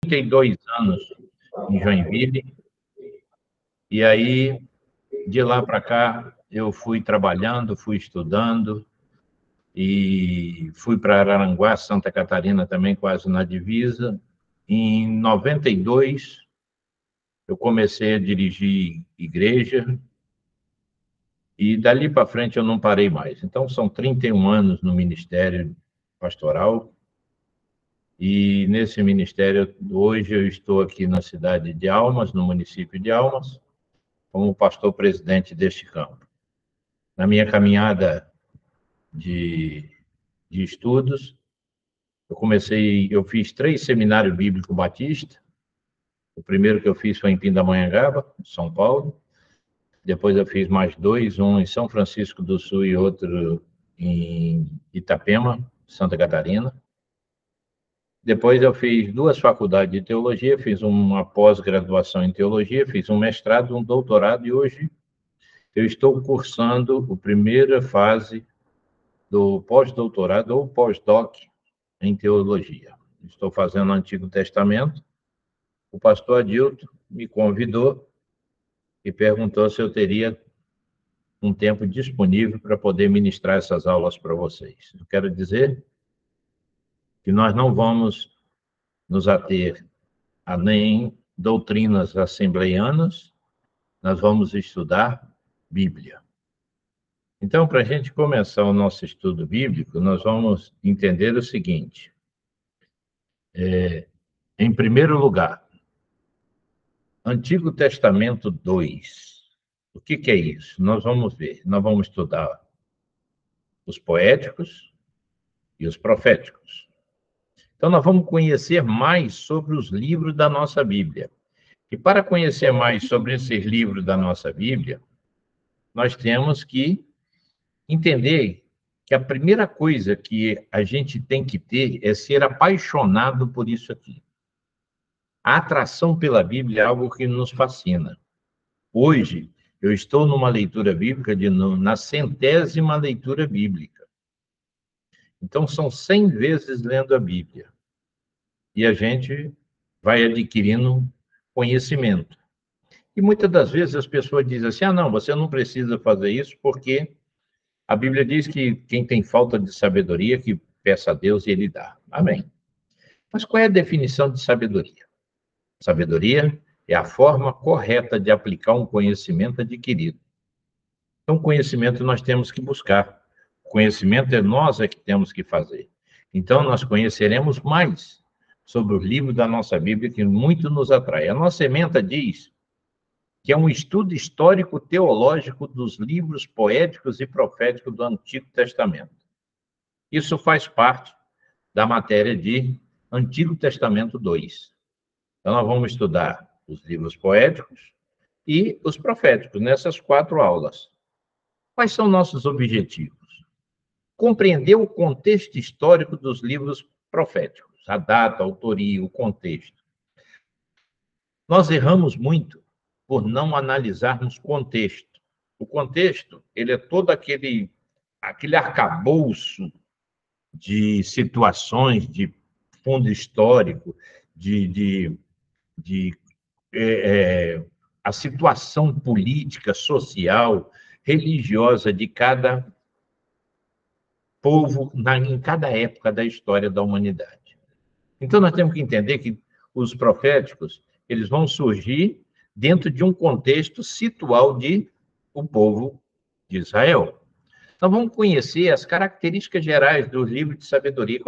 32 anos em Joinville, e aí, de lá para cá, eu fui trabalhando, fui estudando, e fui para Araranguá, Santa Catarina, também quase na divisa. Em 92, eu comecei a dirigir igreja, e dali para frente eu não parei mais. Então, são 31 anos no ministério pastoral, e nesse ministério, hoje eu estou aqui na cidade de Almas, no município de Almas, como pastor presidente deste campo. Na minha caminhada de estudos, eu fiz 3 seminários bíblicos batistas. O primeiro que eu fiz foi em Pindamonhangaba, São Paulo. Depois eu fiz mais 2, um em São Francisco do Sul e outro em Itapema, Santa Catarina. Depois eu fiz 2 faculdades de teologia, fiz uma pós-graduação em teologia, fiz um mestrado, um doutorado, e hoje eu estou cursando a primeira fase do pós-doutorado ou pós-doc em teologia. Estou fazendo o Antigo Testamento. O pastor Adilton me convidou e perguntou se eu teria um tempo disponível para poder ministrar essas aulas para vocês. Eu quero dizer que nós não vamos nos ater a nem doutrinas assembleianas, nós vamos estudar Bíblia. Então, para a gente começar o nosso estudo bíblico, nós vamos entender o seguinte. Em primeiro lugar, Antigo Testamento 2. O que é isso? Nós vamos ver. Nós vamos estudar os poéticos e os proféticos. Então, nós vamos conhecer mais sobre os livros da nossa Bíblia. E para conhecer mais sobre esses livros da nossa Bíblia, nós temos que entender que a primeira coisa que a gente tem que ter é ser apaixonado por isso aqui. A atração pela Bíblia é algo que nos fascina. Hoje, eu estou numa leitura bíblica, na 100ª leitura bíblica. Então, são 100 vezes lendo a Bíblia. E a gente vai adquirindo conhecimento. E muitas das vezes as pessoas dizem assim, não, você não precisa fazer isso porque a Bíblia diz que quem tem falta de sabedoria, que peça a Deus e Ele dá. Amém. Mas qual é a definição de sabedoria? Sabedoria é a forma correta de aplicar um conhecimento adquirido. Então, conhecimento nós temos que buscar. Conhecimento é nós que temos que fazer. Então, nós conheceremos mais sobre o livro da nossa Bíblia, que muito nos atrai. A nossa ementa diz que é um estudo histórico-teológico dos livros poéticos e proféticos do Antigo Testamento. Isso faz parte da matéria de Antigo Testamento 2. Então, nós vamos estudar os livros poéticos e os proféticos, nessas 4 aulas. Quais são nossos objetivos? Compreender o contexto histórico dos livros proféticos, a data, a autoria, o contexto. Nós erramos muito por não analisarmos contexto. O contexto, ele é todo aquele arcabouço de situações, de fundo histórico, a situação política, social, religiosa de cada povo em cada época da história da humanidade. Então, nós temos que entender que os proféticos, eles vão surgir dentro de um contexto situal de o povo de Israel. Então, vamos conhecer as características gerais do livro de sabedoria.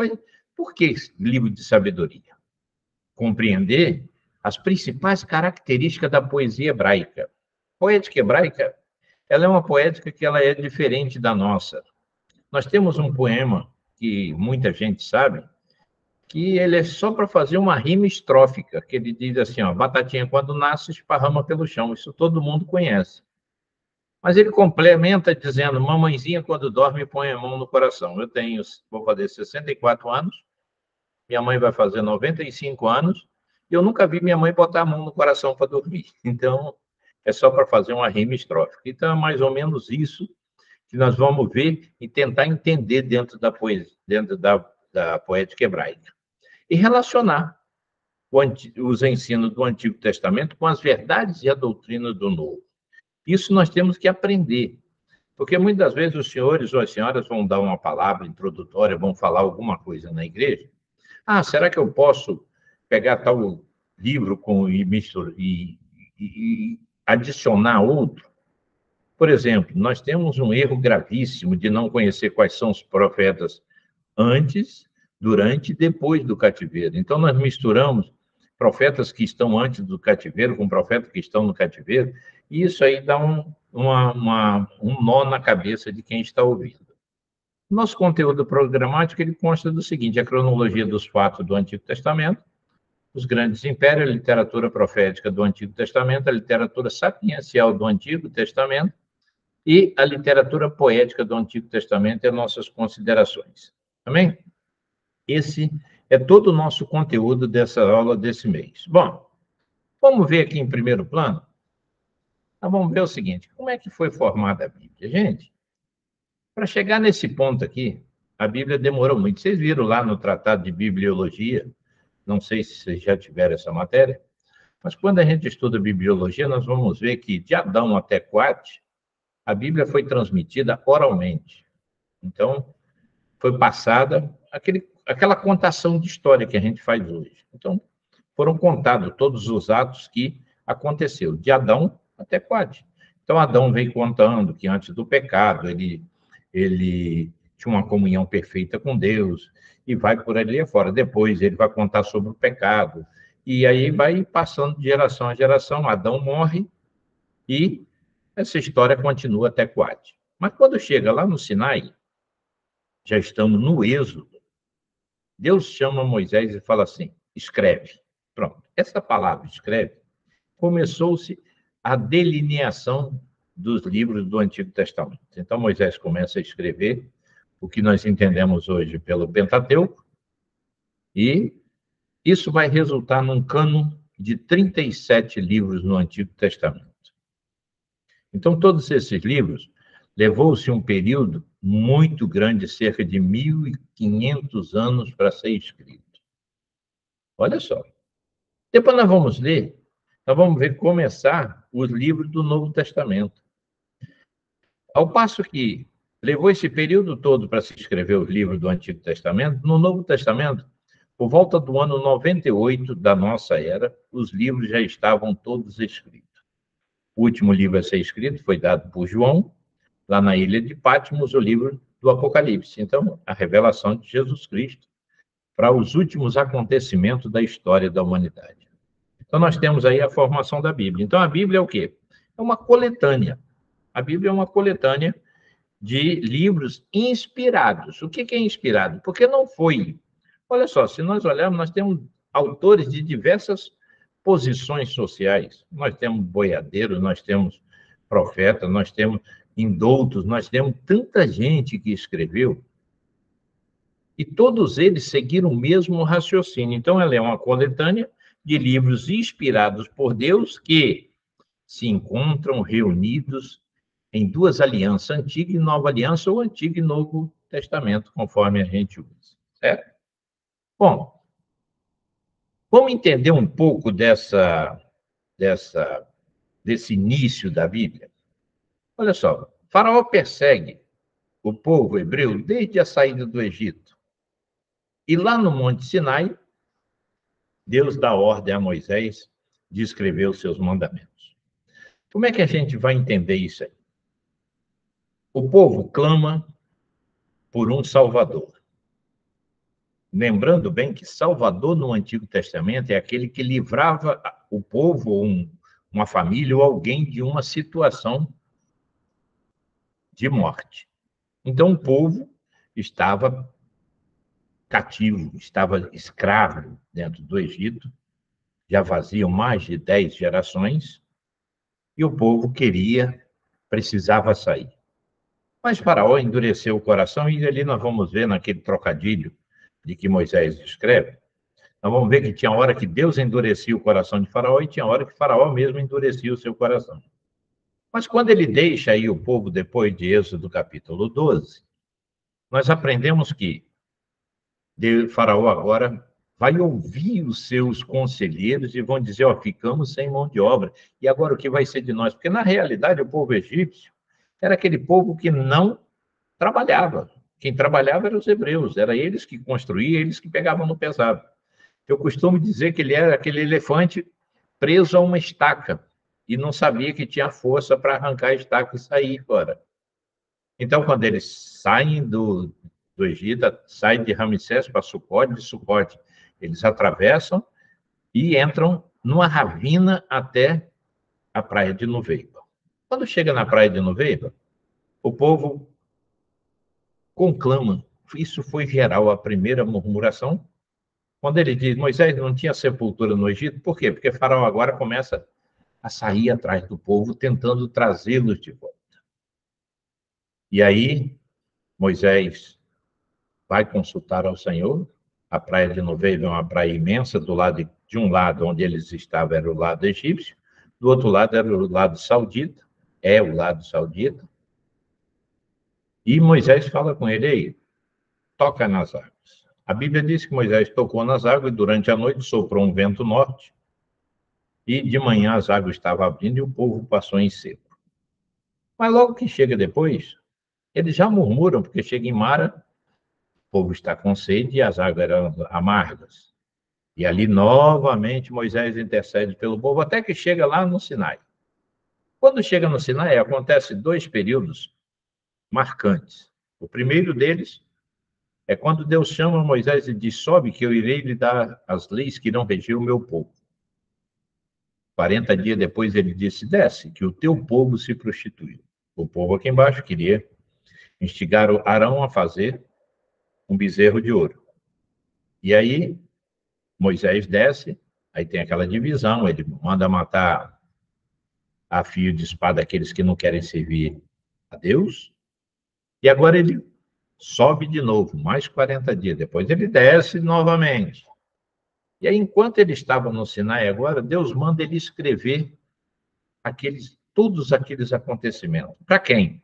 Por que livro de sabedoria? Compreender as principais características da poesia hebraica. Poética hebraica, ela é uma poética que ela é diferente da nossa. Nós temos um poema que muita gente sabe, que ele é só para fazer uma rima estrófica, que ele diz assim, batatinha quando nasce esparrama pelo chão. Isso todo mundo conhece. Mas ele complementa dizendo, mamãezinha quando dorme põe a mão no coração. Vou fazer 64 anos, minha mãe vai fazer 95 anos, e eu nunca vi minha mãe botar a mão no coração para dormir. Então, é só para fazer uma rima estrófica. Então, é mais ou menos isso que nós vamos ver e tentar entender dentro da poesia, dentro da poética hebraica. E relacionar os ensinos do Antigo Testamento com as verdades e a doutrina do Novo. Isso nós temos que aprender, porque muitas vezes os senhores ou as senhoras vão dar uma palavra introdutória, vão falar alguma coisa na igreja. Ah, será que eu posso pegar tal livro e adicionar outro? Por exemplo, nós temos um erro gravíssimo de não conhecer quais são os profetas antes, durante e depois do cativeiro. Então, nós misturamos profetas que estão antes do cativeiro com profetas que estão no cativeiro, e isso aí dá um nó na cabeça de quem está ouvindo. Nosso conteúdo programático ele consta do seguinte: a cronologia dos fatos do Antigo Testamento, os grandes impérios, a literatura profética do Antigo Testamento, a literatura sapiencial do Antigo Testamento e a literatura poética do Antigo Testamento e nossas considerações. Amém? Esse é todo o nosso conteúdo dessa aula desse mês. Bom, vamos ver aqui em primeiro plano? Nós vamos ver o seguinte: como é que foi formada a Bíblia? Gente, para chegar nesse ponto aqui, a Bíblia demorou muito. Vocês viram lá no Tratado de Bibliologia, não sei se vocês já tiveram essa matéria, mas quando a gente estuda bibliologia, nós vamos ver que de Adão até Quate, a Bíblia foi transmitida oralmente. Então, foi passada aquela contação de história que a gente faz hoje. Então, foram contados todos os atos que aconteceu, de Adão até Quate. Então, Adão veio contando que antes do pecado, ele tinha uma comunhão perfeita com Deus, e vai por ali afora. Depois, ele vai contar sobre o pecado, e aí vai passando de geração a geração. Adão morre, e essa história continua até Quate. Mas quando chega lá no Sinai, já estamos no Êxodo, Deus chama Moisés e fala assim: escreve. Pronto. Essa palavra, escreve, começou-se a delineação dos livros do Antigo Testamento. Então, Moisés começa a escrever o que nós entendemos hoje pelo Pentateuco, e isso vai resultar num cânon de 37 livros no Antigo Testamento. Então, todos esses livros, levou-se um período muito grande, cerca de 1.500 anos para ser escrito. Olha só. Depois nós vamos ler, nós vamos ver começar os livros do Novo Testamento. Ao passo que levou esse período todo para se escrever os livros do Antigo Testamento, no Novo Testamento, por volta do ano 98 da nossa era, os livros já estavam todos escritos. O último livro a ser escrito foi dado por João, lá na ilha de Patmos, o livro do Apocalipse. Então, a revelação de Jesus Cristo para os últimos acontecimentos da história da humanidade. Então, nós temos aí a formação da Bíblia. Então, a Bíblia é o quê? É uma coletânea. A Bíblia é uma coletânea de livros inspirados. O que é inspirado? Porque não foi. Olha só, se nós olharmos, nós temos autores de diversas posições sociais. Nós temos boiadeiros, nós temos profetas, nós temos indoutos, nós temos tanta gente que escreveu, e todos eles seguiram o mesmo raciocínio. Então, ela é uma coletânea de livros inspirados por Deus que se encontram reunidos em duas alianças, Antiga e Nova Aliança, ou Antigo e Novo Testamento, conforme a gente usa. Certo? Bom, vamos entender um pouco desse início da Bíblia? Olha só, Faraó persegue o povo hebreu desde a saída do Egito. E lá no Monte Sinai, Deus dá ordem a Moisés de escrever os seus mandamentos. Como é que a gente vai entender isso aí? O povo clama por um Salvador. Lembrando bem que Salvador no Antigo Testamento é aquele que livrava o povo, uma família ou alguém de uma situação de morte. Então, o povo estava cativo, estava escravo dentro do Egito, já faziam mais de 10 gerações, e o povo precisava sair. Mas Faraó endureceu o coração, e ali nós vamos ver naquele trocadilho de que Moisés escreve, nós vamos ver que tinha hora que Deus endurecia o coração de Faraó e tinha hora que Faraó mesmo endurecia o seu coração. Mas quando ele deixa aí o povo depois de Êxodo capítulo 12, nós aprendemos que Faraó agora vai ouvir os seus conselheiros e vão dizer, ó, ficamos sem mão de obra. E agora o que vai ser de nós? Porque, na realidade, o povo egípcio era aquele povo que não trabalhava. Quem trabalhava eram os hebreus, era eles que construíam, eles que pegavam no pesado. Eu costumo dizer que ele era aquele elefante preso a uma estaca e não sabia que tinha força para arrancar a estaca e sair fora. Então, quando eles saem do Egito, saem de Ramsés para Sucote, de Sucote, eles atravessam e entram numa ravina até a praia de Nuveiba. Quando chega na praia de Nuveiba, o povo conclama. Isso foi geral, a primeira murmuração. Quando ele diz, Moisés não tinha sepultura no Egito, por quê? Porque Faraó agora começa a sair atrás do povo, tentando trazê-los de volta. E aí, Moisés vai consultar ao Senhor. A praia de Nuveiba é uma praia imensa, de um lado onde eles estavam era o lado egípcio, do outro lado era o lado saudita, é o lado saudita. E Moisés fala com ele, aí, toca nas águas. A Bíblia diz que Moisés tocou nas águas e durante a noite soprou um vento norte e de manhã as águas estavam abrindo e o povo passou em seco. Mas logo que chega depois, eles já murmuram, porque chega em Mara, o povo está com sede e as águas eram amargas. E ali, novamente, Moisés intercede pelo povo, até que chega lá no Sinai. Quando chega no Sinai, acontece 2 períodos marcantes. O primeiro deles é quando Deus chama Moisés e diz, sobe que eu irei lhe dar as leis que irão regir o meu povo. 40 dias depois ele disse, desce, que o teu povo se prostituiu. O povo aqui embaixo queria instigar o Arão a fazer um bezerro de ouro. E aí, Moisés desce, aí tem aquela divisão, ele manda matar a fio de espada aqueles que não querem servir a Deus, e agora ele sobe de novo, mais 40 dias, depois ele desce novamente. E aí, enquanto ele estava no Sinai agora, Deus manda ele escrever todos aqueles acontecimentos. Para quem?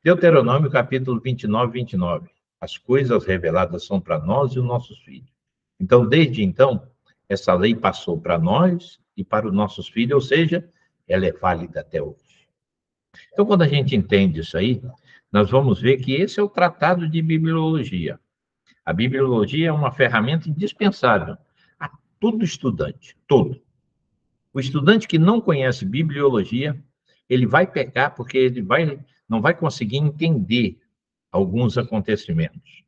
Deuteronômio, capítulo 29, 29. As coisas reveladas são para nós e os nossos filhos. Então, desde então, essa lei passou para nós e para os nossos filhos, ou seja, ela é válida até hoje. Então, quando a gente entende isso aí, nós vamos ver que esse é o tratado de bibliologia. A bibliologia é uma ferramenta indispensável a todo estudante, todo. O estudante que não conhece bibliologia, ele vai pecar porque ele não vai conseguir entender alguns acontecimentos.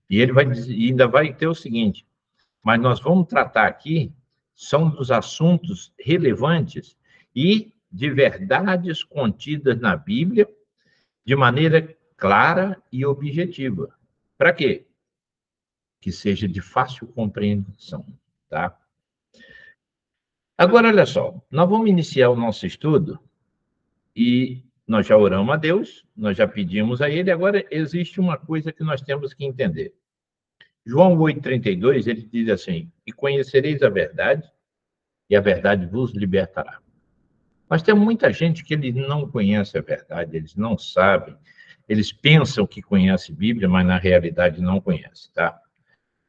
E ele ainda vai ter o seguinte, mas nós vamos tratar aqui, são dos assuntos relevantes e de verdades contidas na Bíblia de maneira clara e objetiva. Para quê? Que seja de fácil compreensão, tá? Agora, olha só, nós vamos iniciar o nosso estudo e nós já oramos a Deus, nós já pedimos a Ele, agora existe uma coisa que nós temos que entender. João 8,32, ele diz assim, e conhecereis a verdade, e a verdade vos libertará. Mas tem muita gente que eles não conhece a verdade, eles não sabem, eles pensam que conhece Bíblia, mas na realidade não conhece, tá?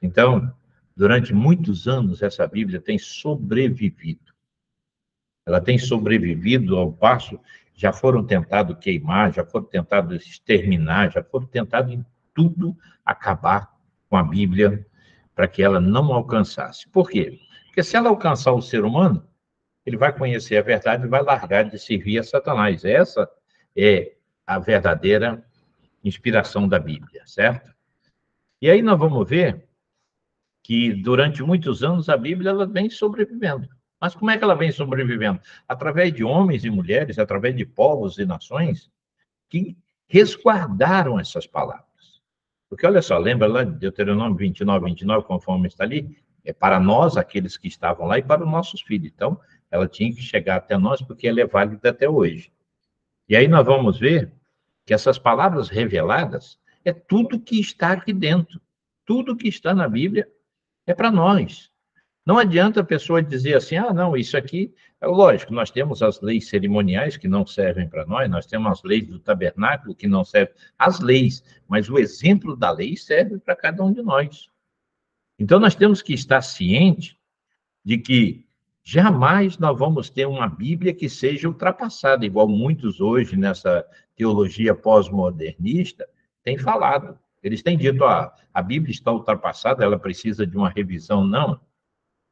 Então, durante muitos anos, essa Bíblia tem sobrevivido. Ela tem sobrevivido ao passo, já foram tentados queimar, já foram tentados exterminar, já foram tentados em tudo acabar com a Bíblia para que ela não alcançasse. Por quê? Porque se ela alcançar o ser humano, ele vai conhecer a verdade e vai largar de servir a Satanás. Essa é a verdadeira inspiração da Bíblia, certo? E aí nós vamos ver que durante muitos anos a Bíblia ela vem sobrevivendo. Mas como é que ela vem sobrevivendo? Através de homens e mulheres, através de povos e nações que resguardaram essas palavras. Porque olha só, lembra lá de Deuteronômio 29, 29, conforme está ali? É para nós, aqueles que estavam lá, e para os nossos filhos. Então, ela tinha que chegar até nós, porque ela é válida até hoje. E aí nós vamos ver que essas palavras reveladas é tudo que está aqui dentro. Tudo que está na Bíblia é para nós. Não adianta a pessoa dizer assim, ah, não, isso aqui... Lógico, nós temos as leis cerimoniais que não servem para nós temos as leis do tabernáculo que não servem, as leis, mas o exemplo da lei serve para cada um de nós. Então, nós temos que estar cientes de que jamais nós vamos ter uma Bíblia que seja ultrapassada, igual muitos hoje nessa teologia pós-modernista têm falado. Eles têm dito, a Bíblia está ultrapassada, ela precisa de uma revisão. Não.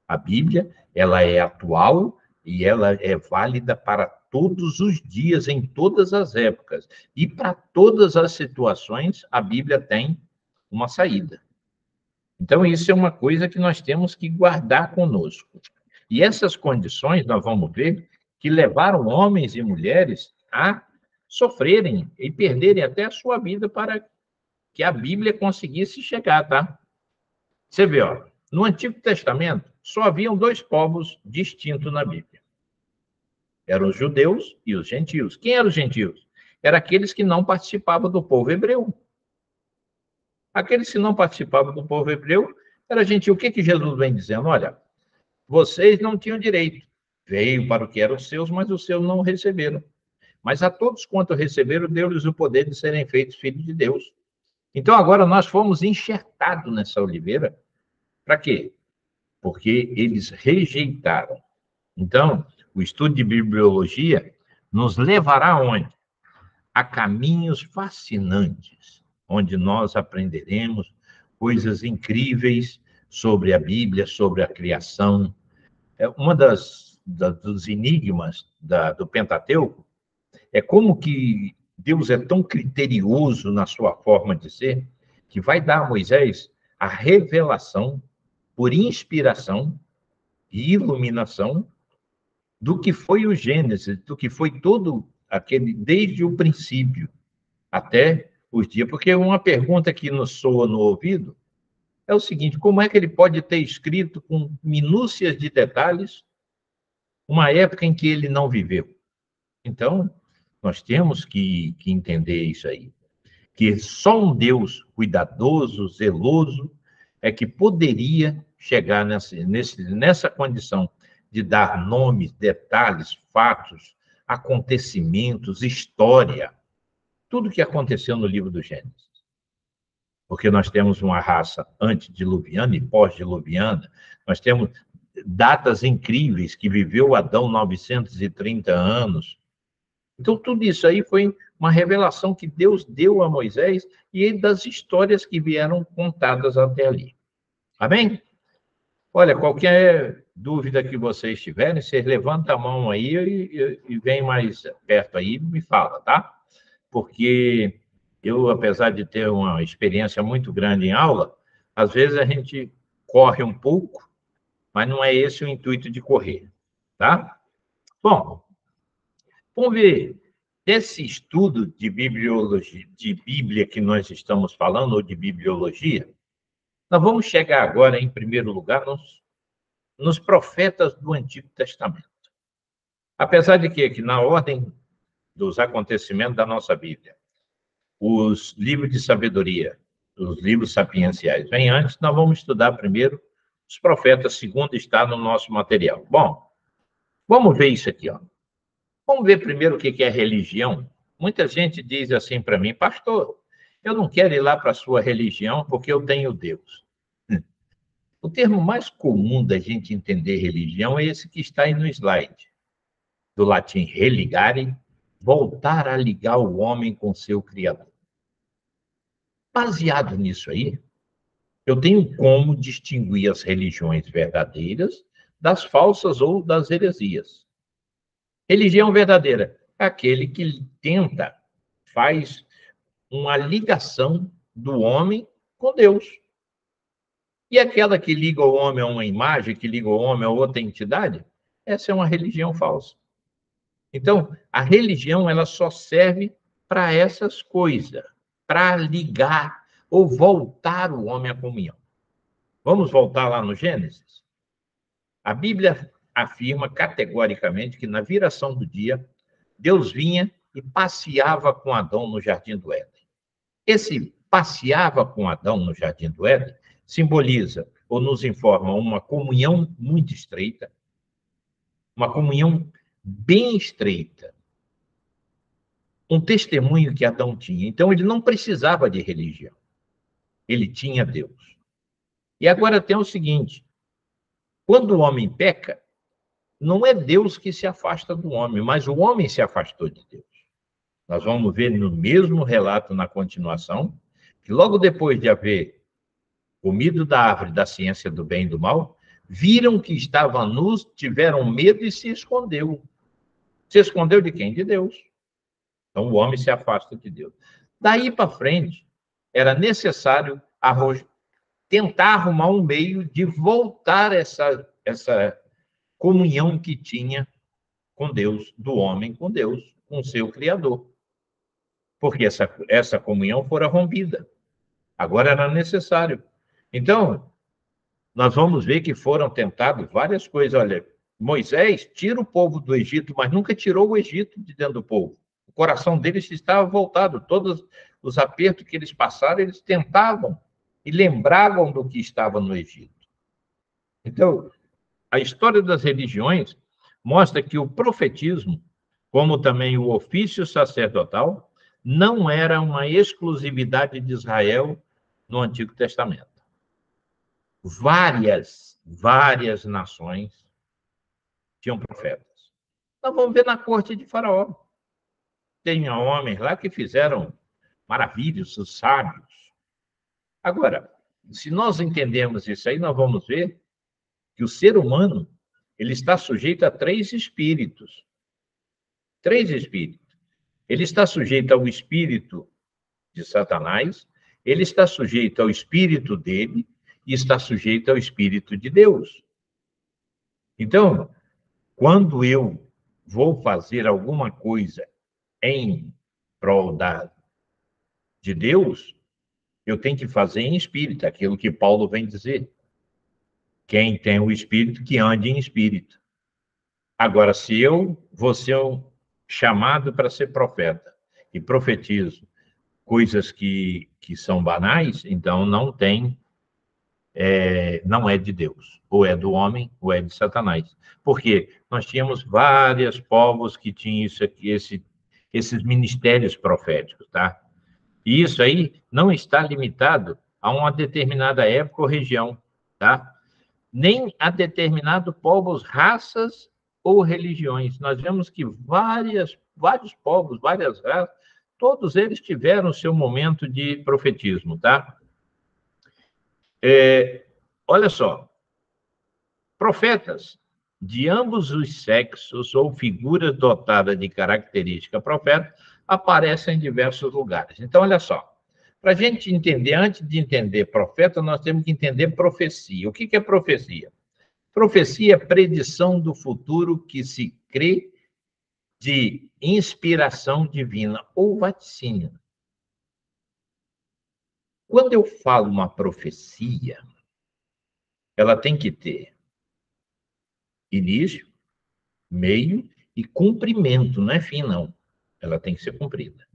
A Bíblia, ela é atual e ela é válida para todos os dias, em todas as épocas. E para todas as situações, a Bíblia tem uma saída. Então, isso é uma coisa que nós temos que guardar conosco. E essas condições, nós vamos ver, que levaram homens e mulheres a sofrerem e perderem até a sua vida para que a Bíblia conseguisse chegar, tá? Você vê, no Antigo Testamento, só haviam dois povos distintos na Bíblia. Eram os judeus e os gentios. Quem eram os gentios? Eram aqueles que não participavam do povo hebreu. Aqueles que não participavam do povo hebreu era gentil. O que Jesus vem dizendo? Olha, vocês não tinham direito. Veio para o que eram seus, mas os seus não receberam. Mas a todos quanto receberam, deu-lhes o poder de serem feitos filhos de Deus. Então, agora nós fomos enxertados nessa oliveira. Para quê? Porque eles rejeitaram. Então, o estudo de bibliologia nos levará aonde? A caminhos fascinantes, onde nós aprenderemos coisas incríveis sobre a Bíblia, sobre a criação. Uma dos enigmas do Pentateuco é como que Deus é tão criterioso na sua forma de ser, que vai dar a Moisés a revelação por inspiração e iluminação do que foi o Gênesis, do que foi todo aquele, desde o princípio até os dias. Porque uma pergunta que nos soa no ouvido é o seguinte: como é que ele pode ter escrito com minúcias de detalhes uma época em que ele não viveu? Então, nós temos que entender isso aí, que só um Deus cuidadoso, zeloso, é que poderia chegar nessa condição de dar nomes, detalhes, fatos, acontecimentos, história, tudo que aconteceu no livro do Gênesis. Porque nós temos uma raça antediluviana e pós-diluviana, nós temos datas incríveis que viveu Adão 930 anos. Então, tudo isso aí foi uma revelação que Deus deu a Moisés e das histórias que vieram contadas até ali. Amém? Olha, qualquer dúvida que vocês tiverem, vocês levantam a mão aí e vem mais perto aí e me fala, tá? Porque eu, apesar de ter uma experiência muito grande em aula, às vezes a gente corre um pouco, mas não é esse o intuito de correr, tá? Bom, vamos ver. Esse estudo de bibliologia, de Bíblia que nós estamos falando, ou de bibliologia, nós vamos chegar agora, em primeiro lugar, nos profetas do Antigo Testamento. Apesar de que na ordem dos acontecimentos da nossa Bíblia, os livros de sabedoria, os livros sapienciais vêm antes, nós vamos estudar primeiro os profetas, segundo está no nosso material. Bom, vamos ver isso aqui, ó. Vamos ver primeiro o que é religião. Muita gente diz assim para mim: pastor, eu não quero ir lá para a sua religião porque eu tenho Deus. O termo mais comum da gente entender religião é esse que está aí no slide, do latim religare, voltar a ligar o homem com seu Criador. Baseado nisso aí, eu tenho como distinguir as religiões verdadeiras das falsas ou das heresias. Religião verdadeira é aquele que tenta, faz uma ligação do homem com Deus. E aquela que liga o homem a uma imagem, que liga o homem a outra entidade, essa é uma religião falsa. Então, a religião ela só serve para essas coisas, para ligar ou voltar o homem à comunhão. Vamos voltar lá no Gênesis? A Bíblia afirma categoricamente que na viração do dia, Deus vinha e passeava com Adão no Jardim do Éden. Esse passeava com Adão no Jardim do Éden simboliza ou nos informa uma comunhão muito estreita, uma comunhão bem estreita, um testemunho que Adão tinha. Então, ele não precisava de religião. Ele tinha Deus. E agora tem o seguinte: quando o homem peca, não é Deus que se afasta do homem, mas o homem se afastou de Deus. Nós vamos ver no mesmo relato, na continuação, que logo depois de haver comido da árvore da ciência do bem e do mal, viram que estavam nus, tiveram medo e se escondeu. Se escondeu de quem? De Deus. Então o homem se afasta de Deus. Daí para frente, era necessário tentar arrumar um meio de voltar essa comunhão que tinha com Deus, do homem com Deus, com seu Criador. Porque essa comunhão fora rompida. Agora era necessário. Então, nós vamos ver que foram tentadas várias coisas. Olha, Moisés tira o povo do Egito, mas nunca tirou o Egito de dentro do povo. O coração deles estava voltado. Todos os apertos que eles passaram, eles tentavam e lembravam do que estava no Egito. Então, a história das religiões mostra que o profetismo, como também o ofício sacerdotal, não era uma exclusividade de Israel no Antigo Testamento. Várias nações tinham profetas. Nós vamos ver na corte de Faraó. Tem homens lá que fizeram maravilhas, os sábios. Agora, se nós entendermos isso aí, nós vamos ver que o ser humano ele está sujeito a três espíritos. Três espíritos. Ele está sujeito ao espírito de Satanás, ele está sujeito ao espírito dele e está sujeito ao espírito de Deus. Então, quando eu vou fazer alguma coisa em prol de Deus, eu tenho que fazer em espírito, aquilo que Paulo vem dizer. Quem tem o espírito, que ande em espírito. Agora, se eu vou ser chamado para ser profeta e profetizo coisas que são banais, então não é de Deus. Ou é do homem, ou é de Satanás. Porque nós tínhamos vários povos que tinham esses ministérios proféticos, tá? E isso aí não está limitado a uma determinada época ou região, tá? Nem a determinado povos, raças ou religiões. Nós vemos que vários povos, várias raças, todos eles tiveram seu momento de profetismo, tá? Olha só, profetas de ambos os sexos ou figuras dotadas de característica profeta aparecem em diversos lugares. Então, olha só, para a gente entender, antes de entender profeta, nós temos que entender profecia. O que é profecia? Profecia é predição do futuro que se crê de inspiração divina ou vaticínio. Quando eu falo uma profecia, ela tem que ter início, meio e cumprimento, não é fim, não. Ela tem que ser cumprida.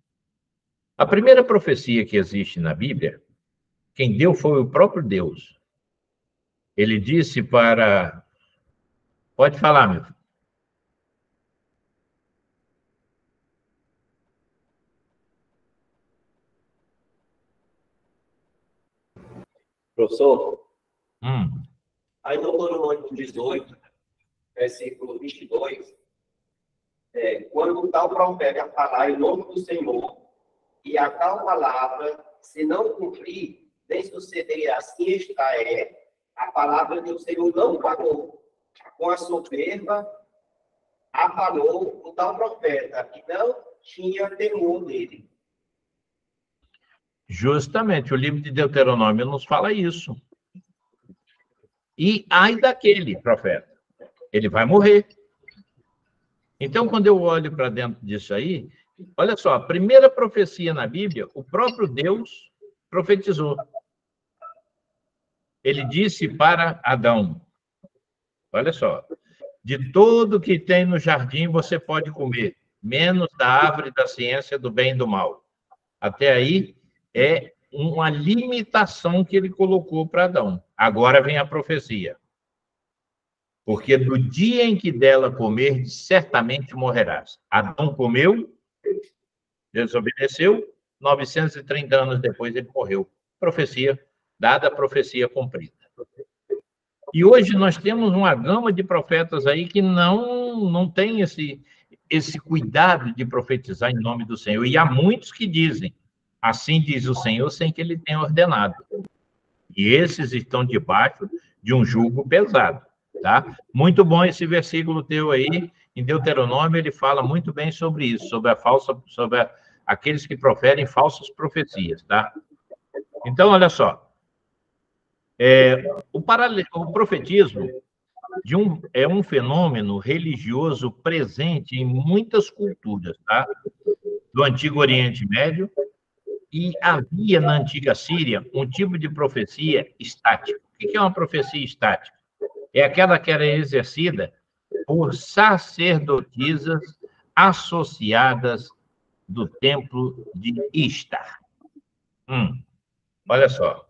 A primeira profecia que existe na Bíblia, quem deu foi o próprio Deus. Ele disse para... Pode falar, meu filho. Professor, Hum. aí no Deuteronômio 18, versículo 22, quando tal profeta falar em nome do Senhor, e a tal palavra, se não cumprir, nem suceder assim esta a palavra do Senhor não parou. Com a soberba, abalou o tal profeta, que não tinha temor dele. Justamente, o livro de Deuteronômio nos fala isso. E ai daquele profeta, ele vai morrer. Então, quando eu olho para dentro disso aí, olha só, a primeira profecia na Bíblia, o próprio Deus profetizou. Ele disse para Adão, olha só, de tudo que tem no jardim você pode comer, menos da árvore da ciência do bem e do mal. Até aí é uma limitação que ele colocou para Adão. Agora vem a profecia. Porque do dia em que dela comer, certamente morrerás. Adão comeu, desobedeceu, 930 anos depois ele morreu. Profecia, dada a profecia cumprida. E hoje nós temos uma gama de profetas aí que não tem esse cuidado de profetizar em nome do Senhor. E há muitos que dizem, assim diz o Senhor, sem que ele tenha ordenado. E esses estão debaixo de um jugo pesado, tá? Muito bom esse versículo teu aí, em Deuteronômio, ele fala muito bem sobre isso, sobre aqueles que proferem falsas profecias, tá? Então, olha só, o profetismo é um fenômeno religioso presente em muitas culturas, tá? Do Antigo Oriente Médio, e havia na antiga Síria um tipo de profecia estática. O que é uma profecia estática? É aquela que era exercida por sacerdotisas associadas do templo de Istar. Olha só.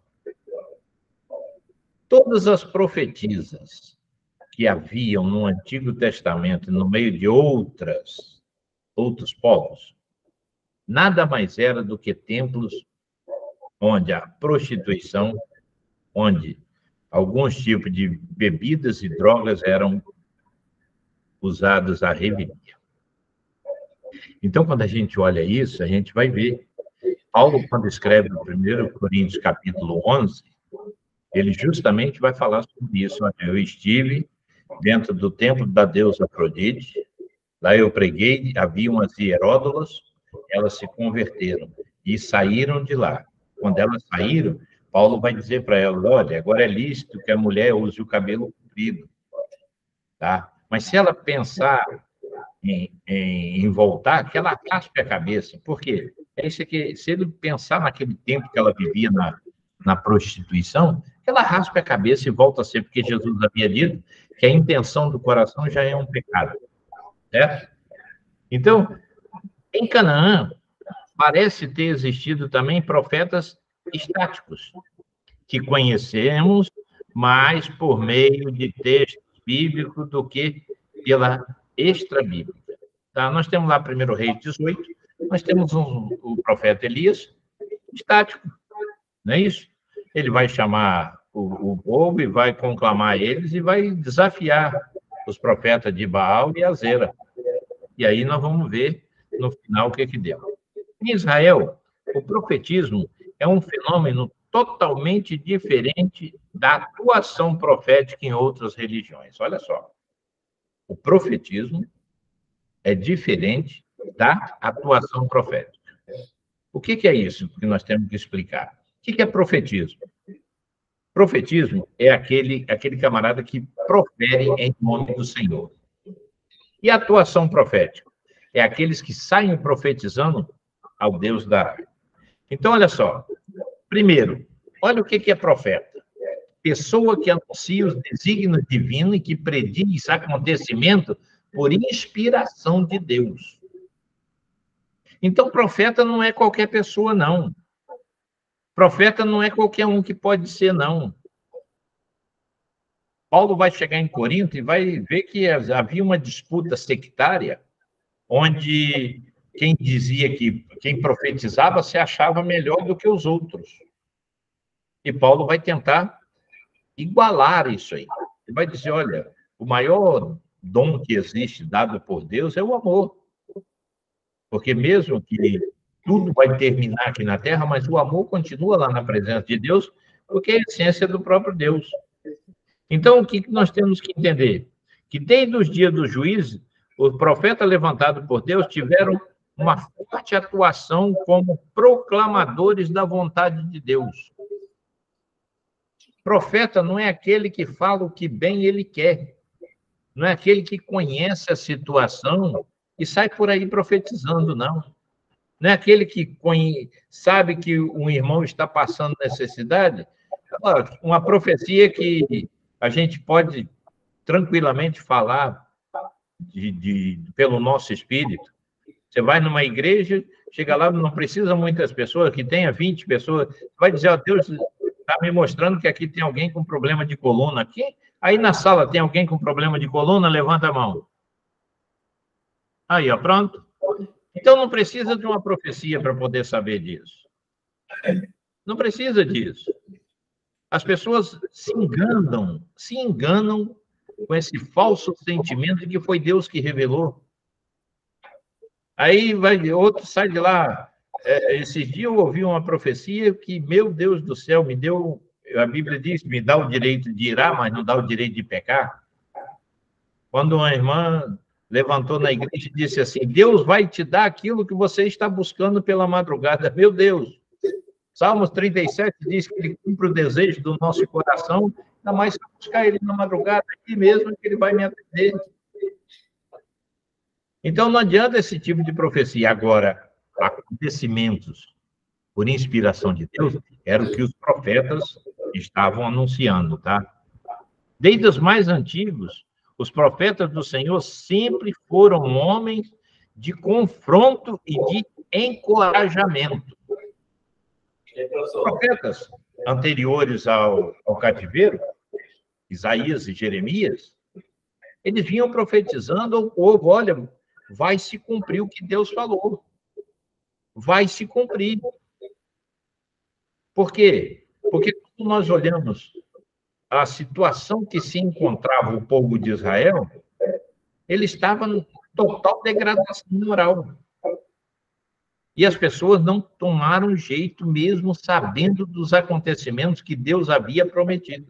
Todas as profetisas que haviam no Antigo Testamento, no meio de outros povos, nada mais era do que templos onde a prostituição, onde alguns tipos de bebidas e drogas eram usados à revelia. Então, quando a gente olha isso, a gente vai ver. Paulo, quando escreve no 1 Coríntios, capítulo 11, ele justamente vai falar sobre isso. Eu estive dentro do templo da deusa Afrodite, lá eu preguei, havia umas hieródolas, elas se converteram e saíram de lá. Quando elas saíram, Paulo vai dizer para elas, olha, agora é lícito que a mulher use o cabelo comprido, tá? Mas se ela pensar em voltar, que ela raspe a cabeça. Por quê? É isso que, se ele pensar naquele tempo que ela vivia na prostituição, que ela raspe a cabeça e volta a ser, porque Jesus havia dito que a intenção do coração já é um pecado, certo? Então, em Canaã, parece ter existido também profetas estáticos, que conhecemos mais por meio de textos bíblicos do que pela extra-bíblica. Tá? Nós temos lá 1 Reis 18, nós temos o profeta Elias, estático, não é isso? Ele vai chamar o povo e vai conclamar eles e vai desafiar os profetas de Baal e Azera. E aí nós vamos ver no final o que deu. Em Israel, o profetismo é um fenômeno totalmente diferente da atuação profética em outras religiões. Olha só, o profetismo é diferente da atuação profética. O que é isso que nós temos que explicar? O que é profetismo? Profetismo é aquele camarada que profere em nome do Senhor. E a atuação profética? É aqueles que saem profetizando ao Deus da... Então, olha só. Primeiro, olha o que é profeta. Pessoa que anuncia os desígnios divinos e que prediz acontecimento por inspiração de Deus. Então, profeta não é qualquer pessoa, não. Profeta não é qualquer um que pode ser, não. Paulo vai chegar em Corinto e vai ver que havia uma disputa sectária, onde quem dizia que quem profetizava se achava melhor do que os outros. E Paulo vai tentar igualar isso aí. Ele vai dizer, olha, o maior dom que existe dado por Deus é o amor. Porque mesmo que tudo vai terminar aqui na Terra, mas o amor continua lá na presença de Deus, porque é a essência do próprio Deus. Então, o que nós temos que entender? Que desde os dias do juízo, os profetas levantados por Deus tiveram uma forte atuação como proclamadores da vontade de Deus. Profeta não é aquele que fala o que bem ele quer. Não é aquele que conhece a situação e sai por aí profetizando, não. Não é aquele que sabe que um irmão está passando necessidade. Uma profecia que a gente pode tranquilamente falar pelo nosso espírito. Você vai numa igreja, chega lá, não precisa muitas pessoas, que tenha 20 pessoas, vai dizer, ó, Deus está me mostrando que aqui tem alguém com problema de coluna. Aqui, aí na sala tem alguém com problema de coluna, levanta a mão. Aí, ó, pronto. Então, não precisa de uma profecia para poder saber disso. Não precisa disso. As pessoas se enganam com esse falso sentimento de que foi Deus que revelou. Aí outro sai de lá. Esses dias eu ouvi uma profecia que, meu Deus do céu, me deu. A Bíblia diz: me dá o direito de irar, mas não dá o direito de pecar. Quando uma irmã levantou na igreja e disse assim: Deus vai te dar aquilo que você está buscando pela madrugada. Meu Deus! Salmos 37 diz que ele cumpre o desejo do nosso coração, ainda mais se eu buscar ele na madrugada, aqui mesmo, que ele vai me atender. Então, não adianta esse tipo de profecia. Agora, acontecimentos por inspiração de Deus era o que os profetas estavam anunciando, tá? Desde os mais antigos, os profetas do Senhor sempre foram homens de confronto e de encorajamento. Os profetas anteriores ao cativeiro, Isaías e Jeremias, eles vinham profetizando ao povo: olha, vai se cumprir o que Deus falou. Vai se cumprir. Por quê? Porque quando nós olhamos a situação que se encontrava o povo de Israel, ele estava em total degradação moral. E as pessoas não tomaram jeito, mesmo sabendo dos acontecimentos que Deus havia prometido.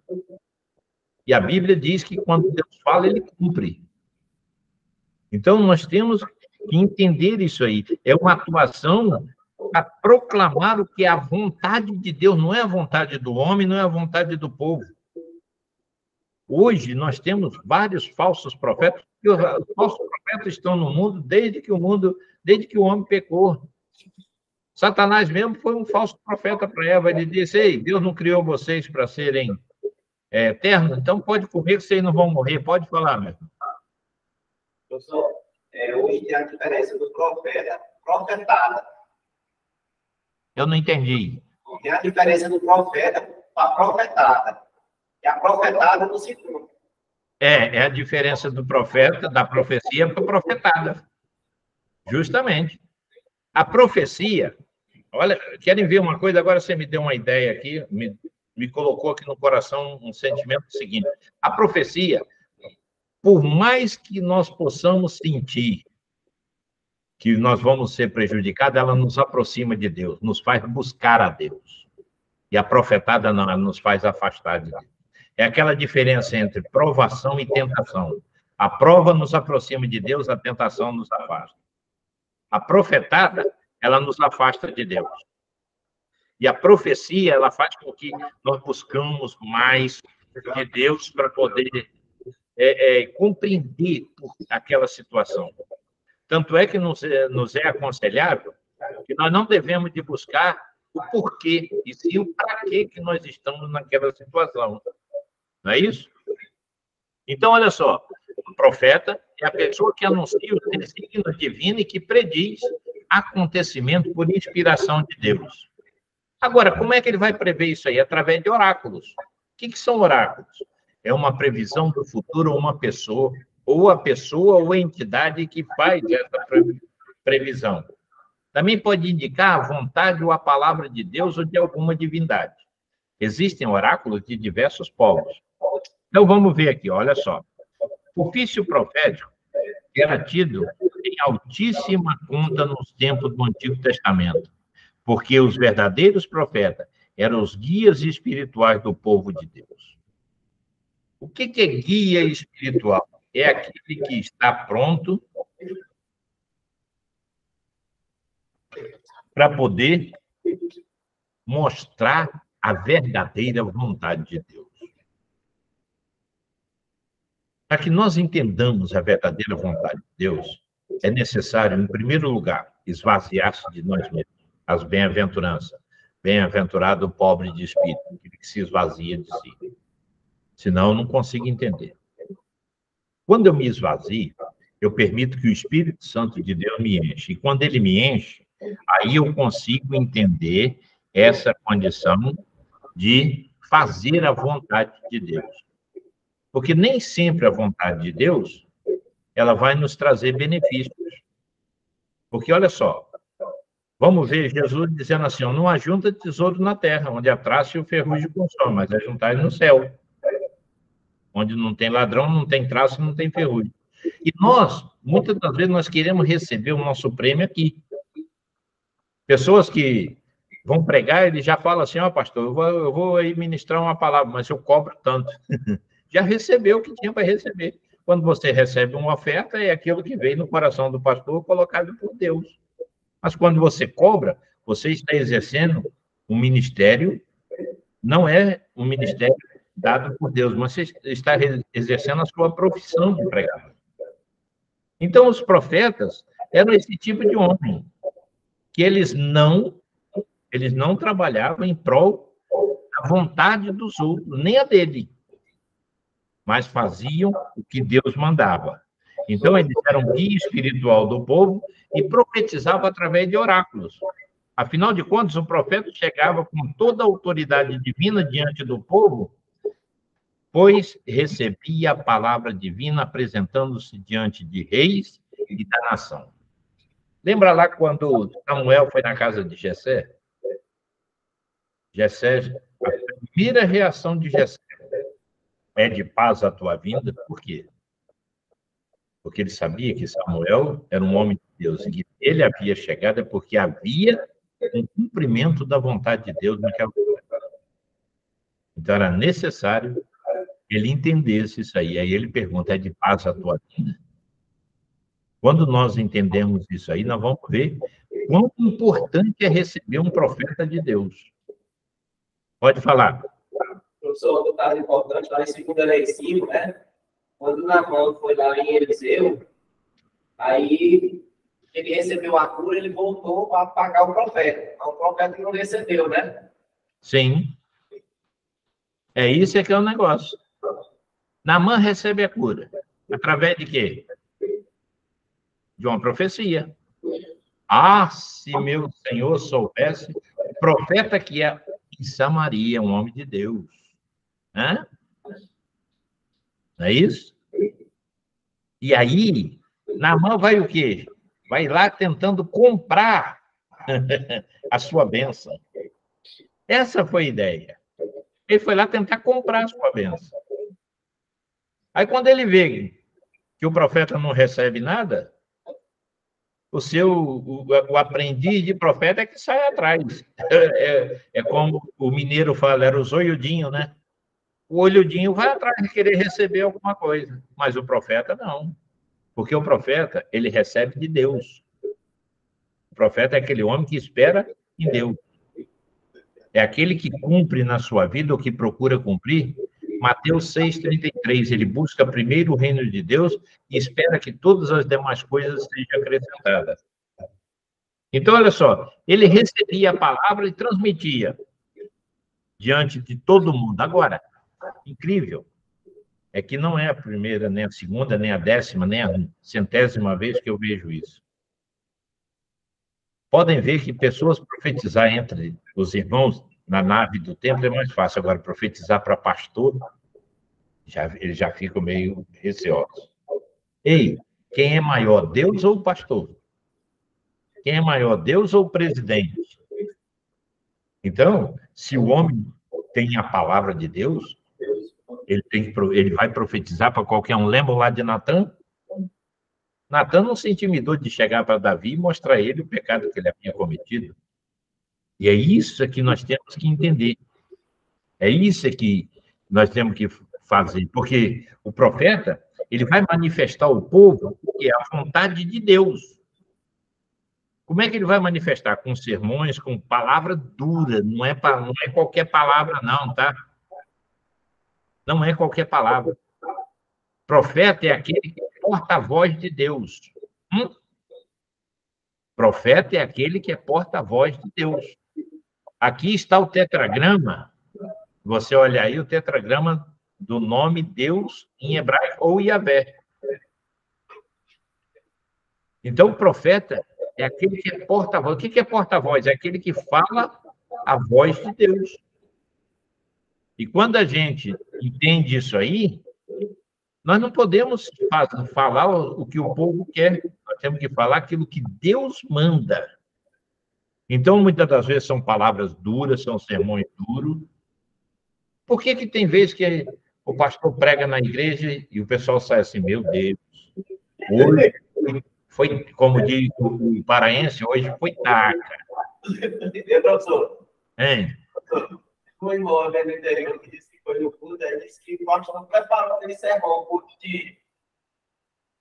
E a Bíblia diz que quando Deus fala, ele cumpre. Então, nós temos que entender isso aí. É uma atuação a proclamar o que é a vontade de Deus, não é a vontade do homem, não é a vontade do povo. Hoje, nós temos vários falsos profetas, e os falsos profetas estão no mundo desde que o homem pecou. Satanás mesmo foi um falso profeta para Eva. Ele disse: ei, Deus não criou vocês para serem eternos, então pode comer que vocês não vão morrer. Pode falar, meu. Professor, hoje tem a diferença do profeta profetada. Eu não entendi. Tem a diferença do profeta para a profetada. E a profetada não se cumpre. É a diferença do profeta, da profecia para a profetada. Justamente. A profecia, olha, querem ver uma coisa? Agora você me deu uma ideia aqui, me colocou aqui no coração um sentimento seguinte. A profecia, por mais que nós possamos sentir que nós vamos ser prejudicados, ela nos aproxima de Deus, nos faz buscar a Deus. E a profetada não, ela nos faz afastar de Deus. É aquela diferença entre provação e tentação. A prova nos aproxima de Deus, a tentação nos afasta. A profetada, ela nos afasta de Deus. E a profecia, ela faz com que nós buscamos mais de Deus para poder compreender aquela situação. Tanto é que nos é aconselhável que nós não devemos de buscar o porquê, e sim o para que nós estamos naquela situação. Não é isso? Então, olha só, o profeta é a pessoa que anuncia os desígnios divinos e que prediz acontecimento por inspiração de Deus. Agora, como é que ele vai prever isso aí? Através de oráculos. O que são oráculos? É uma previsão do futuro, uma pessoa, ou a pessoa ou a entidade que faz essa previsão. Também pode indicar a vontade ou a palavra de Deus ou de alguma divindade. Existem oráculos de diversos povos. Então, vamos ver aqui, olha só. O ofício profético era tido em altíssima conta nos tempos do Antigo Testamento, porque os verdadeiros profetas eram os guias espirituais do povo de Deus. O que é guia espiritual? É aquele que está pronto para poder mostrar a verdadeira vontade de Deus. Para que nós entendamos a verdadeira vontade de Deus, é necessário, em primeiro lugar, esvaziar-se de nós mesmos. As bem-aventuranças. Bem-aventurado o pobre de espírito, aquele que se esvazia de si. Senão, eu não consigo entender. Quando eu me esvazio, eu permito que o Espírito Santo de Deus me enche. E quando ele me enche, aí eu consigo entender essa condição de fazer a vontade de Deus. Porque nem sempre a vontade de Deus, ela vai nos trazer benefícios. Porque, olha só, Vamos ver Jesus dizendo assim, ó, não ajunta tesouro na terra, onde a traça e o ferrugem consomem, mas ajuntar no céu. Onde não tem ladrão, não tem traça, não tem ferrugem. E nós, muitas das vezes, nós queremos receber o nosso prêmio aqui. Pessoas que vão pregar, ele já fala assim, ó, pastor, eu vou aí ministrar uma palavra, mas eu cobro tanto. Já recebeu o que tinha para receber. Quando você recebe uma oferta, é aquilo que veio no coração do pastor, colocado por Deus. Mas quando você cobra, você está exercendo um ministério, não é um ministério dado por Deus, mas você está exercendo a sua profissão de pregador. Então, os profetas eram esse tipo de homem, que eles não trabalhavam em prol da vontade dos outros, nem a dele, mas faziam o que Deus mandava. Então, eles eram guia espiritual do povo e profetizavam através de oráculos. Afinal de contas, o profeta chegava com toda a autoridade divina diante do povo, pois recebia a palavra divina apresentando-se diante de reis e da nação. Lembra lá quando Samuel foi na casa de Jessé? Jessé, a primeira reação de Jessé é de paz a tua vinda. Por quê? Porque ele sabia que Samuel era um homem de Deus e que ele havia chegado é porque havia um cumprimento da vontade de Deus naquela hora. Então era necessário que ele entendesse isso aí. Aí ele pergunta, é de paz a tua vinda? Quando nós entendemos isso aí, nós vamos ver quão importante é receber um profeta de Deus. Pode falar. Professor, outro caso importante lá em 2 Reis 5, né? Quando Naamã foi lá em Eliseu, aí ele recebeu a cura, ele voltou para pagar o profeta. Mas o profeta não recebeu, né? Sim. É isso que é o negócio. Naamã recebe a cura. Através de quê? De uma profecia. Ah, se meu Senhor soubesse, o profeta que é em Samaria, um homem de Deus. Hã? Não é isso? E aí, Naamã vai o quê? Vai lá tentando comprar a sua bênção. Essa foi a ideia. Ele foi lá tentar comprar a sua bênção. Aí, quando ele vê que o profeta não recebe nada, o aprendiz de profeta é que sai atrás. É como o mineiro fala, era o zoiudinho, né? O olhudinho vai atrás de querer receber alguma coisa, mas o profeta não. Porque o profeta, ele recebe de Deus. O profeta é aquele homem que espera em Deus. É aquele que cumpre na sua vida, ou que procura cumprir. Mateus 6,33, ele busca primeiro o reino de Deus e espera que todas as demais coisas sejam acrescentadas. Então, olha só, ele recebia a palavra e transmitia diante de todo mundo. Agora, incrível, é que não é a primeira, nem a segunda, nem a 10ª, nem a 100ª vez que eu vejo isso. Podem ver que pessoas profetizar entre os irmãos na nave do templo é mais fácil. Agora, profetizar para pastor, eles já ficam meio receosos. Ei, quem é maior, Deus ou o pastor? Quem é maior, Deus ou o presidente? Então, se o homem tem a palavra de Deus, ele vai profetizar para qualquer um. Lembra lá de Natã? Natã não se intimidou de chegar para Davi e mostrar a ele o pecado que ele havia cometido. E é isso que nós temos que entender. É isso que nós temos que fazer. Porque o profeta, ele vai manifestar ao povo que é a vontade de Deus. Como é que ele vai manifestar? Com sermões, com palavra dura. Não é qualquer palavra, não, tá? Não é qualquer palavra. Profeta é aquele que é porta-voz de Deus. Profeta é aquele que é porta-voz de Deus. Aqui está o tetragrama. Você olha aí o tetragrama do nome Deus em hebraico ou Yahvé. Então, o profeta é aquele que é porta-voz. O que é porta-voz? É aquele que fala a voz de Deus. E quando a gente entende isso aí, nós não podemos falar o que o povo quer. Nós temos que falar aquilo que Deus manda. Então, muitas das vezes são palavras duras, são sermões duros. Por que tem vezes que o pastor prega na igreja e o pessoal sai assim, meu Deus, hoje foi, como diz o paraense, hoje foi taca. Entendeu, professor? Hein? Foi embora, né, no interior, que disse que foi no culto, aí disse que o pastor preparou aquele sermão, um culto de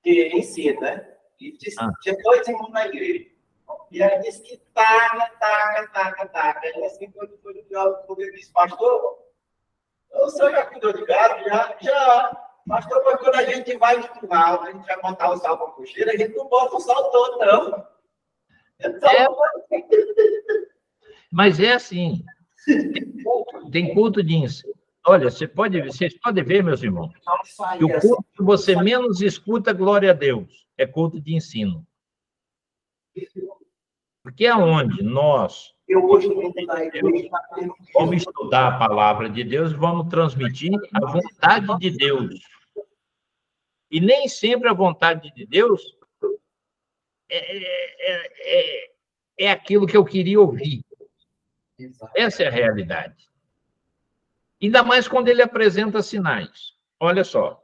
ensino, né? E disse, tinha 2 irmãos na igreja. E aí disse que taca. Aí assim, quando foi no final, ele disse, pastor, o senhor já cuidou de gado? Já. Pastor, mas quando a gente vai estudar, a gente vai botar o sal para cocheira, a gente não bota o sal todo, não. Mas é assim, tem culto de ensino. Olha, vocês podem ver, meus irmãos, que o culto que você menos escuta, glória a Deus, é culto de ensino. Porque é onde nós vamos estudar a palavra de Deus e vamos transmitir a vontade de Deus. E nem sempre a vontade de Deus é aquilo que eu queria ouvir. Essa é a realidade. Ainda mais quando ele apresenta sinais. Olha só.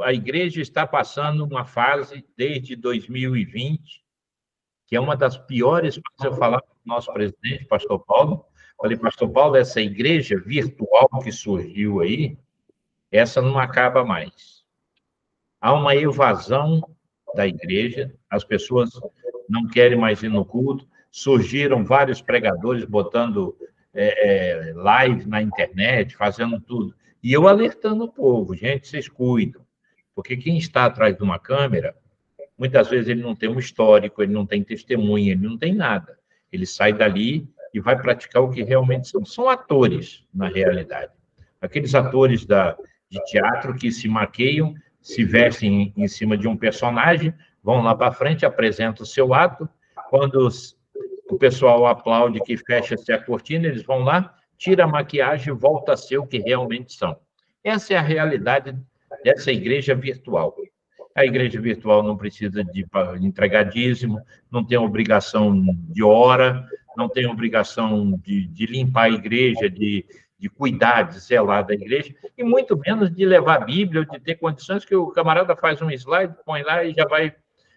A igreja está passando uma fase desde 2020, que é uma das piores coisas. Eu falava com o nosso presidente, pastor Paulo, falei, pastor Paulo, essa igreja virtual que surgiu aí, essa não acaba mais. Há uma evasão da igreja, as pessoas não querem mais ir no culto, surgiram vários pregadores botando live na internet, fazendo tudo. E eu alertando o povo, gente, vocês cuidam, porque quem está atrás de uma câmera, muitas vezes ele não tem um histórico, ele não tem testemunha, ele não tem nada. Ele sai dali e vai praticar o que realmente são. São atores, na realidade. Aqueles atores de teatro que se maqueiam, se vestem em cima de um personagem, vão lá para frente, apresentam o seu ato. Quando o pessoal aplaude que fecha-se a cortina, eles vão lá, tira a maquiagem e volta a ser o que realmente são. Essa é a realidade dessa igreja virtual. A igreja virtual não precisa de entregar dízimo, não tem obrigação de hora, não tem obrigação de limpar a igreja, de cuidar, de zelar da igreja, e muito menos de levar a Bíblia, ou de ter condições que o camarada faz um slide, põe lá e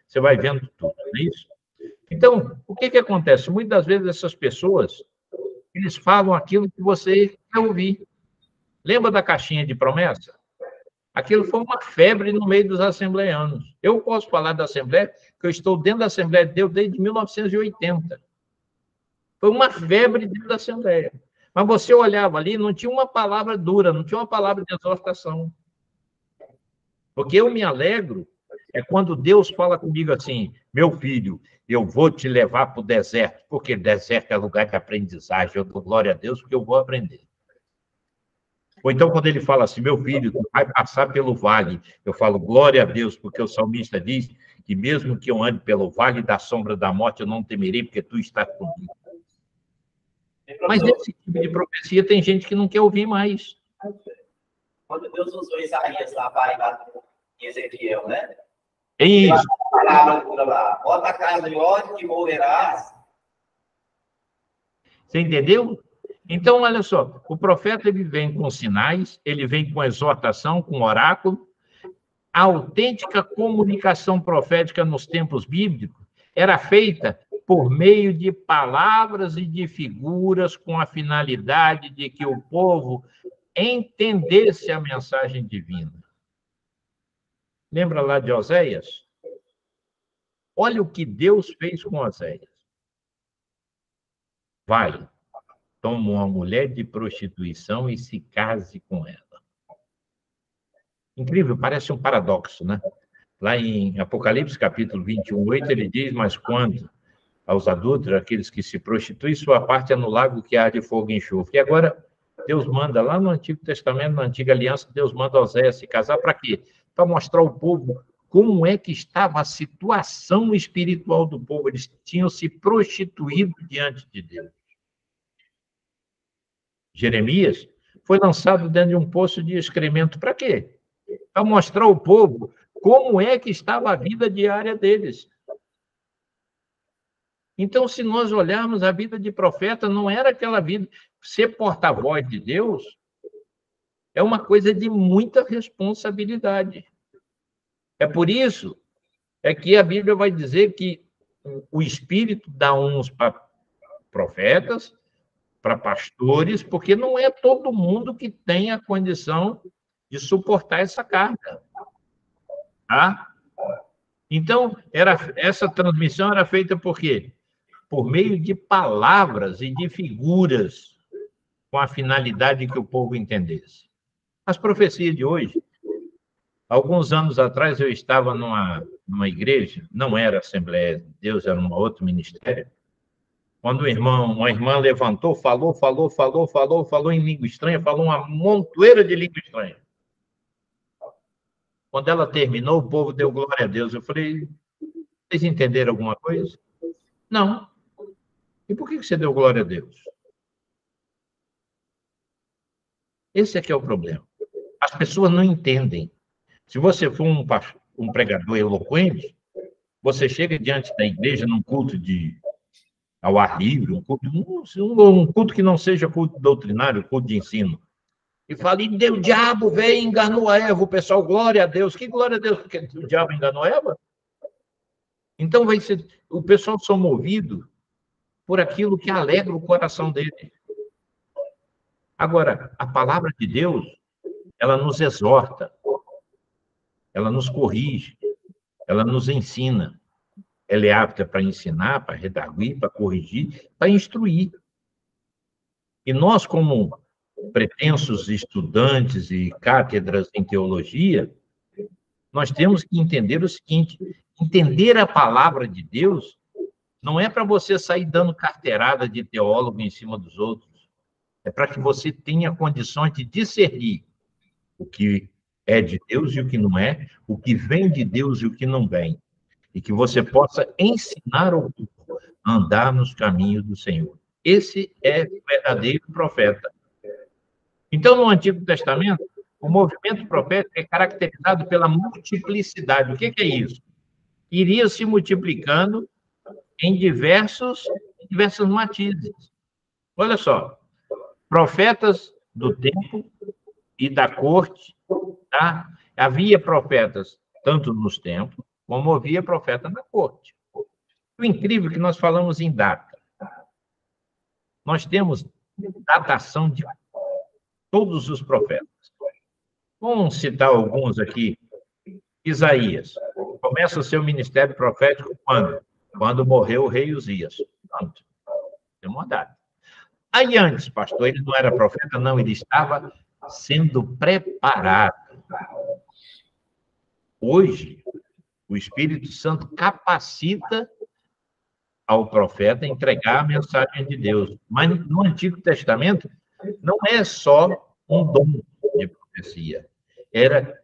você vai vendo tudo, não é isso? Então, o que acontece? Muitas vezes essas pessoas, eles falam aquilo que você quer ouvir. Lembra da caixinha de promessa? Aquilo foi uma febre no meio dos assembleanos. Eu posso falar da Assembleia, porque eu estou dentro da Assembleia de Deus desde 1980. Foi uma febre dentro da Assembleia. Mas você olhava ali, não tinha uma palavra dura, não tinha uma palavra de exortação. Porque eu me alegro é quando Deus fala comigo assim, meu filho, eu vou te levar para o deserto, porque deserto é lugar de aprendizagem. Eu dou glória a Deus, porque eu vou aprender. Ou então, quando ele fala assim, meu filho, tu vai passar pelo vale, eu falo, glória a Deus, porque o salmista diz que mesmo que eu ande pelo vale da sombra da morte, eu não temerei, porque tu estás comigo. Mas esse tipo de profecia tem gente que não quer ouvir mais. Quando Deus usou Isaías lá para Ezequiel, né? É isso. Bota a casa em ordem que morrerás. Você entendeu? Então, olha só, o profeta ele vem com sinais, ele vem com exortação, com oráculo. A autêntica comunicação profética nos tempos bíblicos era feita por meio de palavras e de figuras com a finalidade de que o povo entendesse a mensagem divina. Lembra lá de Oséias? Olha o que Deus fez com Oséias. Vai, toma uma mulher de prostituição e se case com ela. Incrível, parece um paradoxo, né? Lá em Apocalipse, capítulo 21, 8, ele diz, mas quando aos adúlteros, aqueles que se prostituem, sua parte é no lago que arde fogo e enxofre. E agora, Deus manda, lá no Antigo Testamento, na Antiga Aliança, Deus manda Oséias se casar para quê? Para mostrar ao povo como é que estava a situação espiritual do povo. Eles tinham se prostituído diante de Deus. Jeremias foi lançado dentro de um poço de excremento. Para quê? Para mostrar ao povo como é que estava a vida diária deles. Então, se nós olharmos a vida de profeta, não era aquela vida... Ser porta-voz de Deus é uma coisa de muita responsabilidade. É por isso que a Bíblia vai dizer que o Espírito dá uns para profetas, para pastores, porque não é todo mundo que tem a condição de suportar essa carga. Tá? Então, essa transmissão era feita por quê? Por meio de palavras e de figuras, com a finalidade que o povo entendesse. As profecias de hoje, alguns anos atrás eu estava numa igreja, não era Assembleia de Deus, era um outro ministério, quando uma irmã levantou, falou em língua estranha, falou uma montoeira de língua estranha. Quando ela terminou, o povo deu glória a Deus. Eu falei, vocês entenderam alguma coisa? Não. E por que você deu glória a Deus? Esse é que é o problema. As pessoas não entendem. Se você for um pregador eloquente, você chega diante da igreja num culto ao ar livre, um culto que não seja culto doutrinário, culto de ensino, e fala, e o diabo veio e enganou a Eva. O pessoal, glória a Deus. Que glória a Deus? Porque o diabo enganou a Eva? Então, o pessoal são movido por aquilo que alegra o coração dele. Agora, a palavra de Deus, ela nos exorta, ela nos corrige, ela nos ensina. Ela é apta para ensinar, para redarguir, para corrigir, para instruir. E nós, como pretensos estudantes e cátedras em teologia, nós temos que entender o seguinte: entender a palavra de Deus não é para você sair dando carteirada de teólogo em cima dos outros, é para que você tenha condições de discernir o que é de Deus e o que não é, o que vem de Deus e o que não vem, e que você possa ensinar ao povo a andar nos caminhos do Senhor. Esse é o verdadeiro profeta. Então, no Antigo Testamento, o movimento profético é caracterizado pela multiplicidade. O que é isso? Iria se multiplicando em diversos matizes. Olha só, profetas do tempo e da corte, tá? Havia profetas tanto nos tempos, como havia profeta na corte. O incrível é que nós falamos em data. Nós temos datação de todos os profetas. Vamos citar alguns aqui. Isaías começa o seu ministério profético quando? Quando morreu o rei Uzias. Pronto. Tem uma data. Aí antes, pastor, ele não era profeta, não, ele estava sendo preparado. Hoje, o Espírito Santo capacita ao profeta a entregar a mensagem de Deus. Mas no Antigo Testamento, não é só um dom de profecia, era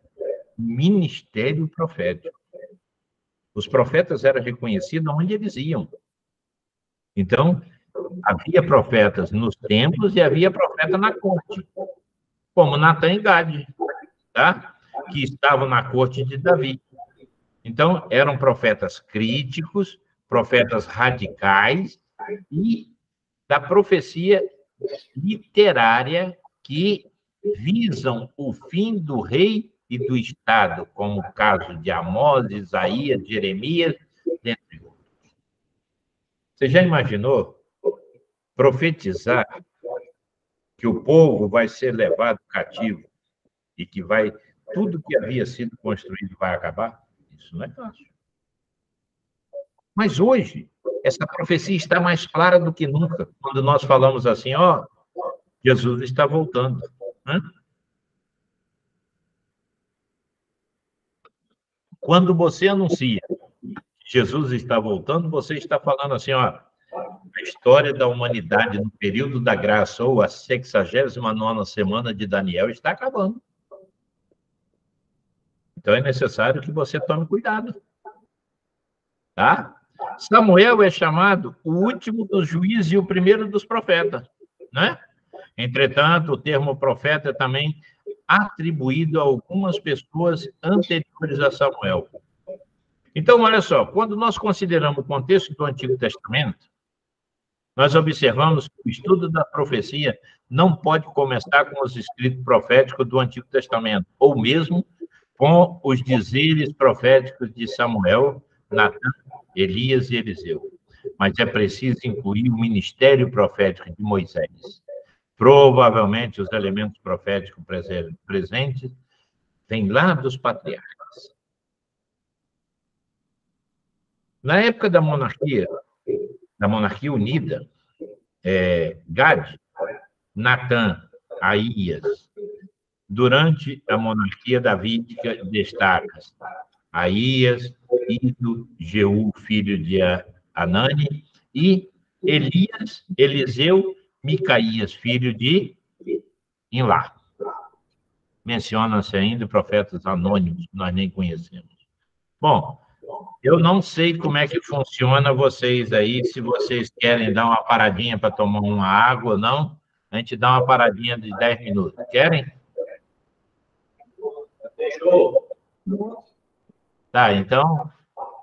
ministério profético. Os profetas eram reconhecidos onde eles iam. Então, havia profetas nos templos e havia profeta na corte, como Natan e Gade, tá? Que estavam na corte de Davi. Então, eram profetas críticos, profetas radicais e da profecia literária que visam o fim do rei e do Estado, como o caso de Amós, Isaías, Jeremias, dentre outros. Você já imaginou profetizar que o povo vai ser levado cativo e que tudo que havia sido construído vai acabar? Isso não é fácil. Mas hoje, essa profecia está mais clara do que nunca, quando nós falamos assim, Jesus está voltando. Né? Quando você anuncia que Jesus está voltando, você está falando assim, a história da humanidade no período da graça, ou a 69ª semana de Daniel, está acabando. Então, é necessário que você tome cuidado. Tá? Samuel é chamado o último dos juízes e o primeiro dos profetas. Né? Entretanto, o termo profeta é também atribuído a algumas pessoas anteriores a Samuel. Então, olha só, quando nós consideramos o contexto do Antigo Testamento, nós observamos que o estudo da profecia não pode começar com os escritos proféticos do Antigo Testamento, ou mesmo com os dizeres proféticos de Samuel, Natã, Elias e Eliseu. Mas é preciso incluir o ministério profético de Moisés. Provavelmente os elementos proféticos presentes vêm lá dos patriarcas. Na época da monarquia unida, Gad, Natã, Aías. Durante a monarquia davídica, destaca Aías, Ido, Jeú, filho de Anani, e Elias, Eliseu, Micaías, filho de Inlá. Mencionam-se ainda profetas anônimos, que nós nem conhecemos. Bom, eu não sei como é que funciona vocês aí, se vocês querem dar uma paradinha para tomar uma água ou não. A gente dá uma paradinha de 10 minutos. Querem? Tá, então,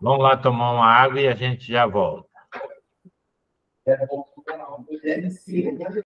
vamos lá tomar uma água e a gente já volta.